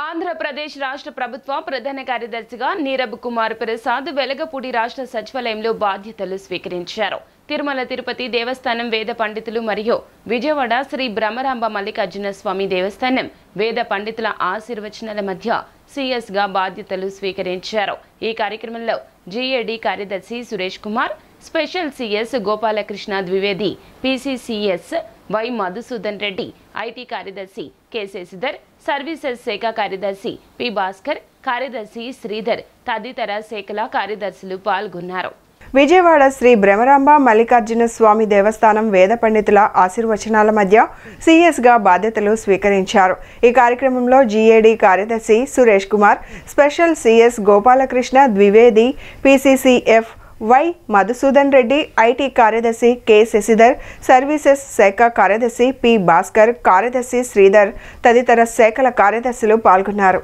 ఆంధ్రప్రదేశ్ రాష్ట్ర ప్రభుత్వ ప్రధాన కార్యదర్శిగా నీరబ్ కుమార్ ప్రసాద్ వెలగపూడి రాష్ట్ర సచివాలయంలో బాధ్యతలు స్వీకరించారు. తిరుమల తిరుపతి దేవస్థానం వేద పండితులు మరియు విజయవాడ శ్రీ బ్రహ్మరాంబ మల్లికార్జున స్వామి దేవస్థానం వేద పండితుల ఆశీర్వచనాల మధ్య సిఎస్ గా బాధ్యతలు స్వీకరించారు. ఈ కార్యక్రమంలో జిఏడి కార్యదర్శి Suresh Kumar, special CS Gopalakrishna Dwivedi, PCCS Y Madhusudan Reddy, IT కార్యదర్శి కె శశిధర్, సర్వీసెస్ శాఖ కార్యదర్శి పి భాస్కర్, కార్యదర్శి శ్రీధర్ తదితర శాఖల కార్యదర్శులు పాల్గొన్నారు. విజయవాడ శ్రీ బ్రహ్మరాంబ మల్లికార్జున స్వామి దేవస్థానం వేద పండితుల ఆశీర్వచనాల మధ్య సిఎస్ గా బాధ్యతలు స్వీకరించారు. ఈ కార్యక్రమంలో జిఏడి కార్యదర్శి Suresh Kumar, special CS Gopalakrishna Dwivedi, PCCF Y Madhusudan Reddy, IT కార్యదర్శి కె శశిధర్, సర్వీసెస్ శాఖ కార్యదర్శి పి భాస్కర్, కార్యదర్శి శ్రీధర్ తదితర శాఖల కార్యదర్శులు పాల్గొన్నారు.